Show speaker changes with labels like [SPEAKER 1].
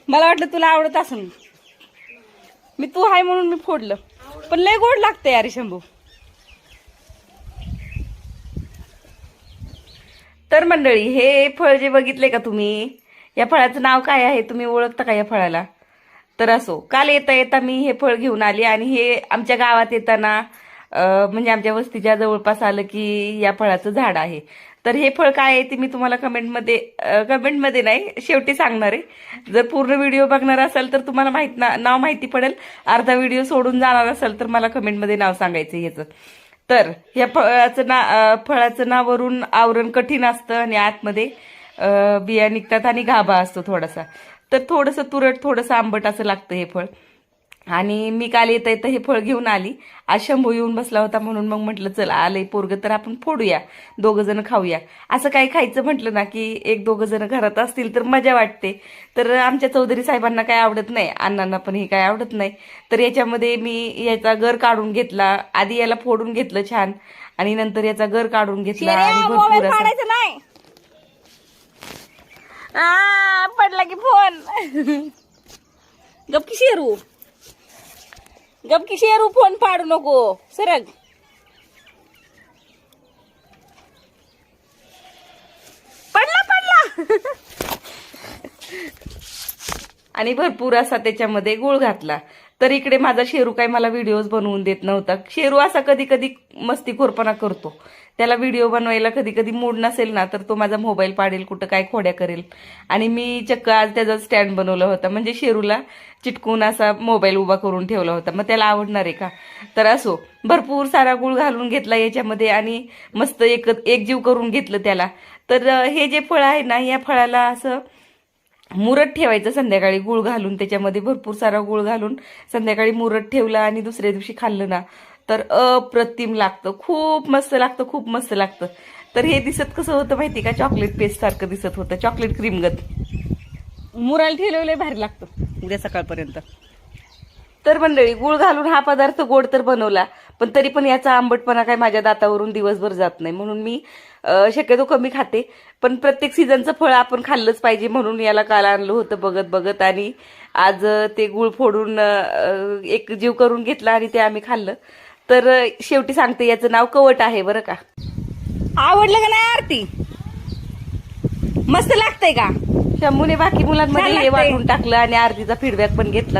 [SPEAKER 1] मला वाटलं तुला आवडत असून मी तू हाय म्हणून मी फोडलं, पण लय गोड लागतंय अरे शंभू. तर मंडळी, हे फळ जे बघितले का तुम्ही, या फळाचं नाव काय आहे, तुम्ही ओळखता का या फळाला? तर असो, काल येता येता मी हे फळ घेऊन आली आणि हे आमच्या गावात येताना म्हणजे आमच्या वस्तीच्या जवळपास आलं की या फळाचं झाड आहे. तर हे फळ काय आहे ते मी तुम्हाला कमेंटमध्ये नाही, शेवटी सांगणार आहे. जर पूर्ण व्हिडिओ बघणार असाल तर तुम्हाला नाव माहिती पडेल. अर्धा व्हिडिओ सोडून जाणार असाल तर मला कमेंटमध्ये नाव सांगायचं याचं. तर या फळाचं नावावरून आवरण कठीण असतं आणि आतमध्ये बिया निघतात आणि गाभा असतो थोडासा. तर थोडंसं तुरट, थोडंसं आंबट असं लागतं हे फळ. आणि मी काल येता येता हे फळ घेऊन आली. आज शंभू येऊन बसला होता म्हणून मग म्हटलं चल आलंय पोरग तर आपण फोडूया, दोघं जण खाऊया. असं काही खायचं म्हटलं ना की एक दोघं जण घरात असतील तर मजा वाटते. तर आमच्या चौधरी साहेबांना काय आवडत नाही, अण्णांना पण हे काय आवडत नाही. तर याच्यामध्ये मी याचा गर काढून घेतला. आधी याला फोडून घेतलं छान आणि नंतर याचा गर काढून घेतला आणि भरपूर असं नाही. पडला की फोन. गपकी शेरू फोन पाडू नको सरग. पडला आणि भरपूर असा त्याच्यामध्ये गुळ घातला. तर इकडे माझा शेरू काय मला व्हिडिओज बनवून देत नव्हता. शेरू असा कधी कधी मस्तीखोरपणा करतो. त्याला व्हिडिओ बनवायला कधी कधी मूड नसेल ना तर तो माझा मोबाईल पाडेल, कुठं काय खोड्या करेल. आणि मी चक्क आज त्याचा स्टँड बनवला होता, म्हणजे शेरूला चिटकून असा मोबाईल उभा करून ठेवला होता. मग त्याला आवडणार आहे का? तर असो, भरपूर सारा गुळ घालून घेतला याच्यामध्ये आणि मस्त एकजीव करून घेतलं त्याला. तर हे जे फळ आहे ना, या फळाला असं मुरत ठेवायचं संध्याकाळी, गुळ घालून, त्याच्यामध्ये भरपूर सारा गुळ घालून संध्याकाळी मुरत ठेवला आणि दुसऱ्या दिवशी खाल्लं ना तर अप्रतिम लागतं, खूप मस्त लागतं, खूप मस्त लागतं. तर हे दिसत कसं होतं माहिती का, चॉकलेट पेस्ट सारखं दिसत होतं, चॉकलेट क्रीम गत. मुराला ठेवलेलं भारी लागतं उद्या सकाळपर्यंत. तर मंडळी, गुळ घालून हा पदार्थ गोड तर बनवला, पण तरी पण याचा आंबटपणा काय माझ्या दातावरून दिवसभर जात नाही, म्हणून मी शक्यतो कमी खाते. पण प्रत्येक सीझनचं फळ आपण खाल्लंच पाहिजे म्हणून याला काल आणलं होतं बघत बघत, आणि आज ते गुळ फोडून एक जीव करून घेतला आणि ते आम्ही खाल्लं. तर शेवटी सांगते, याचं नाव कवट आहे बरं का. आवडलं का नाही आरती? मस्त लागतंय का? शंभूने बाकी मुलांमध्ये हे वाटून टाकलं आणि आरतीचा फीडबॅक पण घेतला.